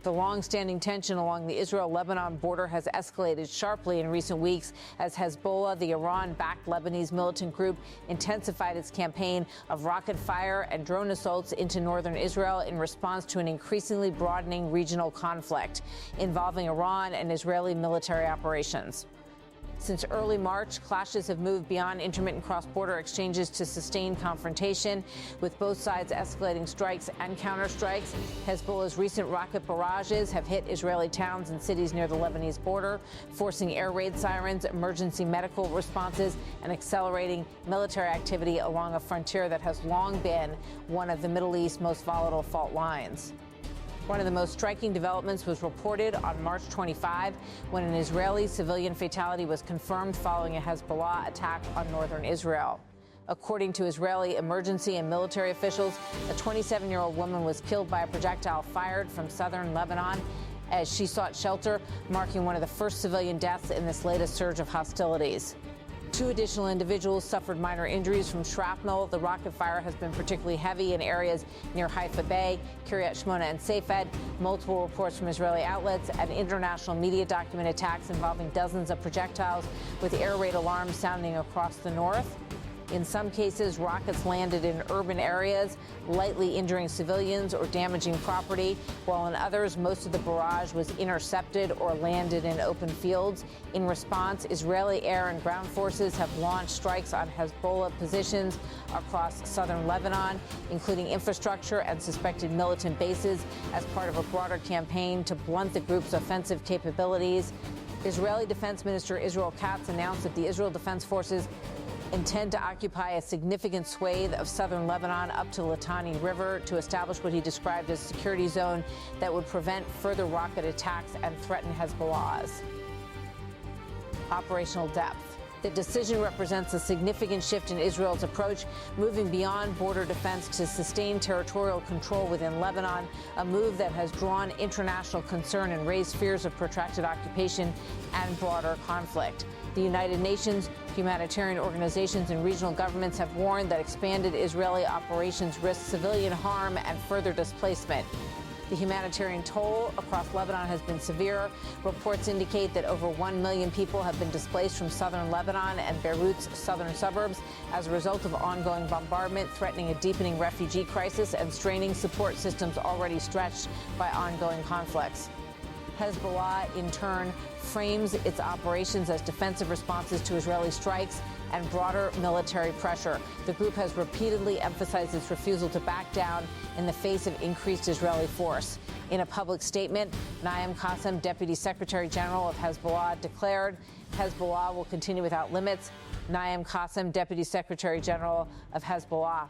The long-standing tension along the Israel-Lebanon border has escalated sharply in recent weeks as Hezbollah, the Iran-backed Lebanese militant group, intensified its campaign of rocket fire and drone assaults into northern Israel in response to an increasingly broadening regional conflict involving Iran and Israeli military operations. Since early March, clashes have moved beyond intermittent cross-border exchanges to sustained confrontation, with both sides escalating strikes and counterstrikes. Hezbollah's recent rocket barrages have hit Israeli towns and cities near the Lebanese border, forcing air raid sirens, emergency medical responses, and accelerating military activity along a frontier that has long been one of the Middle East's most volatile fault lines. One of the most striking developments was reported on March 25 when an Israeli civilian fatality was confirmed following a Hezbollah attack on northern Israel. According to Israeli emergency and military officials, a 27-year-old woman was killed by a projectile fired from southern Lebanon as she sought shelter, marking one of the first civilian deaths in this latest surge of hostilities. 2 additional individuals suffered minor injuries from shrapnel. The rocket fire has been particularly heavy in areas near Haifa Bay, Kiryat Shmona, and Safed. Multiple reports from Israeli outlets and international media document attacks involving dozens of projectiles, with air raid alarms sounding across the north. In some cases, rockets landed in urban areas, lightly injuring civilians or damaging property, while in others, most of the barrage was intercepted or landed in open fields. In response, Israeli air and ground forces have launched strikes on Hezbollah positions across southern Lebanon, including infrastructure and suspected militant bases, as part of a broader campaign to blunt the group's offensive capabilities. Israeli Defense Minister Israel Katz announced that the Israel Defense Forces intend to occupy a significant swathe of southern Lebanon up to Litani River to establish what he described as a security zone that would prevent further rocket attacks and threaten Hezbollah's operational depth. The decision represents a significant shift in Israel's approach, moving beyond border defense to sustain territorial control within Lebanon, a move that has drawn international concern and raised fears of protracted occupation and broader conflict. The United Nations, humanitarian organizations, and regional governments have warned that expanded Israeli operations risk civilian harm and further displacement. The humanitarian toll across Lebanon has been severe. Reports indicate that over 1 million people have been displaced from southern Lebanon and Beirut's southern suburbs as a result of ongoing bombardment, threatening a deepening refugee crisis and straining support systems already stretched by ongoing conflicts. Hezbollah, in turn, frames its operations as defensive responses to Israeli strikes and broader military pressure. The group has repeatedly emphasized its refusal to back down in the face of increased Israeli force. In a public statement, Naim Qassem, Deputy Secretary General of Hezbollah, declared Hezbollah will continue without limits. Naim Qassem, Deputy Secretary General of Hezbollah.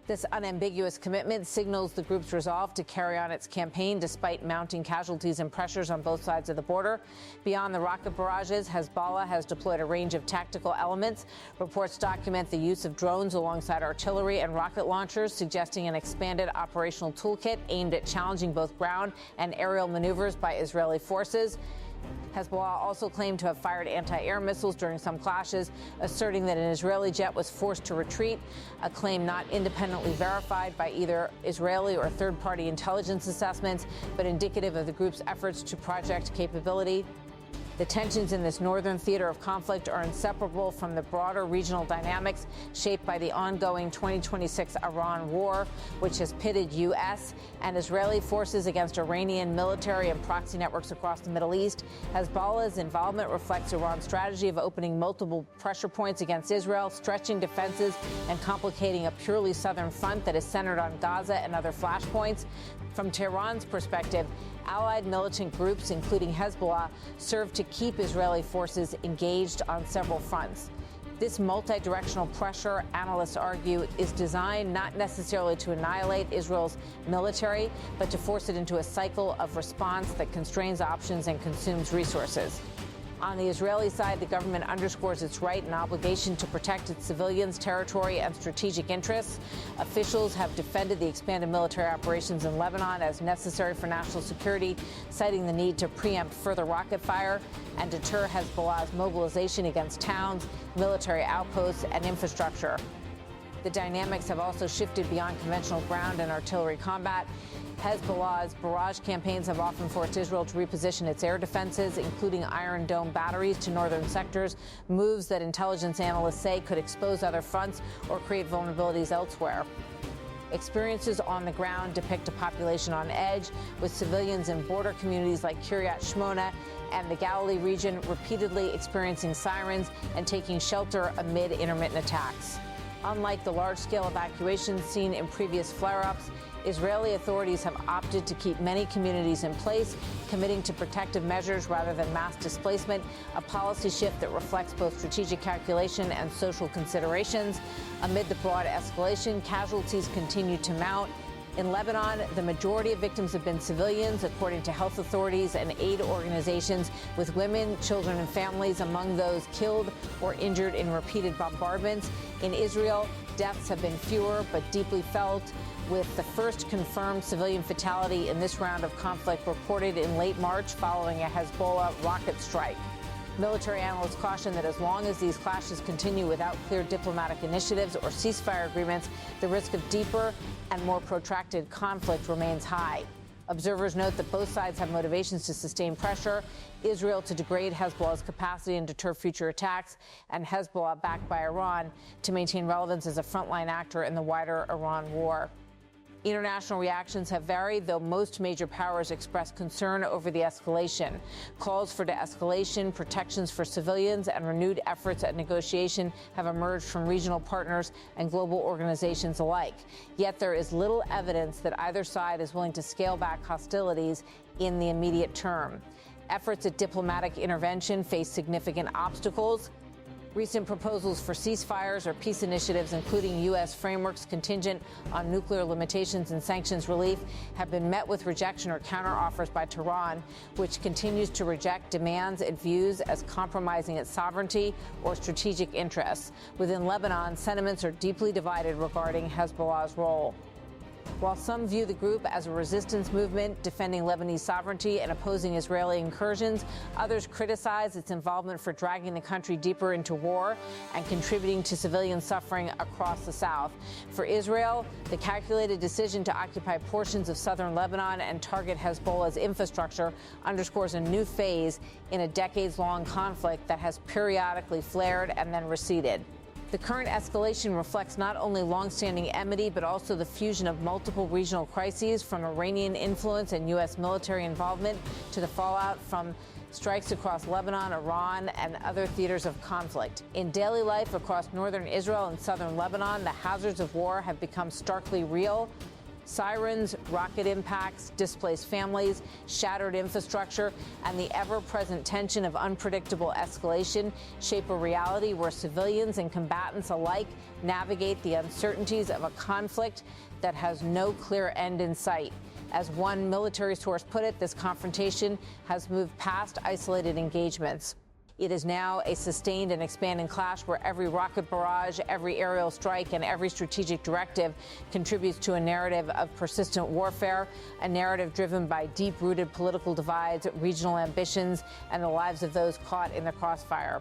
This unambiguous commitment signals the group's resolve to carry on its campaign despite mounting casualties and pressures on both sides of the border. Beyond the rocket barrages, Hezbollah has deployed a range of tactical elements. Reports document the use of drones alongside artillery and rocket launchers, suggesting an expanded operational toolkit aimed at challenging both ground and aerial maneuvers by Israeli forces. Hezbollah also claimed to have fired anti-air missiles during some clashes, asserting that an Israeli jet was forced to retreat, a claim not independently verified by either Israeli or third-party intelligence assessments, but indicative of the group's efforts to project capability. The tensions in this northern theater of conflict are inseparable from the broader regional dynamics shaped by the ongoing 2026 Iran war, which has pitted U.S. and Israeli forces against Iranian military and proxy networks across the Middle East. Hezbollah's involvement reflects Iran's strategy of opening multiple pressure points against Israel, stretching defenses, and complicating a purely southern front that is centered on Gaza and other flashpoints. From Tehran's perspective, allied militant groups, including Hezbollah, serve to keep Israeli forces engaged on several fronts. This multi-directional pressure, analysts argue, is designed not necessarily to annihilate Israel's military, but to force it into a cycle of response that constrains options and consumes resources. On the Israeli side, the government underscores its right and obligation to protect its civilians, territory, and strategic interests. Officials have defended the expanded military operations in Lebanon as necessary for national security, citing the need to preempt further rocket fire and deter Hezbollah's mobilization against towns, military outposts, and infrastructure. The dynamics have also shifted beyond conventional ground and artillery combat. Hezbollah's barrage campaigns have often forced Israel to reposition its air defenses, including Iron Dome batteries, to northern sectors, moves that intelligence analysts say could expose other fronts or create vulnerabilities elsewhere. Experiences on the ground depict a population on edge, with civilians in border communities like Kiryat Shmona and the Galilee region repeatedly experiencing sirens and taking shelter amid intermittent attacks. Unlike the large-scale evacuations seen in previous flare-ups, Israeli authorities have opted to keep many communities in place, committing to protective measures rather than mass displacement, a policy shift that reflects both strategic calculation and social considerations. Amid the broad escalation, casualties continue to mount. In Lebanon, the majority of victims have been civilians, according to health authorities and aid organizations, with women, children, and families among those killed or injured in repeated bombardments. In Israel, deaths have been fewer but deeply felt, with the first confirmed civilian fatality in this round of conflict reported in late March following a Hezbollah rocket strike. Military analysts caution that as long as these clashes continue without clear diplomatic initiatives or ceasefire agreements, the risk of deeper and more protracted conflict remains high. Observers note that both sides have motivations to sustain pressure: Israel to degrade Hezbollah's capacity and deter future attacks, and Hezbollah, backed by Iran, to maintain relevance as a frontline actor in the wider Iran war. International reactions have varied, though most major powers express concern over the escalation. Calls for de-escalation, protections for civilians, and renewed efforts at negotiation have emerged from regional partners and global organizations alike. Yet there is little evidence that either side is willing to scale back hostilities in the immediate term. Efforts at diplomatic intervention face significant obstacles. Recent proposals for ceasefires or peace initiatives, including U.S. frameworks contingent on nuclear limitations and sanctions relief, have been met with rejection or counteroffers by Tehran, which continues to reject demands it views as compromising its sovereignty or strategic interests. Within Lebanon, sentiments are deeply divided regarding Hezbollah's role. While some view the group as a resistance movement defending Lebanese sovereignty and opposing Israeli incursions, others criticize its involvement for dragging the country deeper into war and contributing to civilian suffering across the south. For Israel, the calculated decision to occupy portions of southern Lebanon and target Hezbollah's infrastructure underscores a new phase in a decades-long conflict that has periodically flared and then receded. The current escalation reflects not only longstanding enmity, but also the fusion of multiple regional crises, from Iranian influence and U.S. military involvement to the fallout from strikes across Lebanon, Iran, and other theaters of conflict. In daily life across northern Israel and southern Lebanon, the hazards of war have become starkly real. Sirens, rocket impacts, displaced families, shattered infrastructure, and the ever-present tension of unpredictable escalation shape a reality where civilians and combatants alike navigate the uncertainties of a conflict that has no clear end in sight. As one military source put it, this confrontation has moved past isolated engagements. It is now a sustained and expanding clash where every rocket barrage, every aerial strike, and every strategic directive contributes to a narrative of persistent warfare, a narrative driven by deep-rooted political divides, regional ambitions, and the lives of those caught in the crossfire.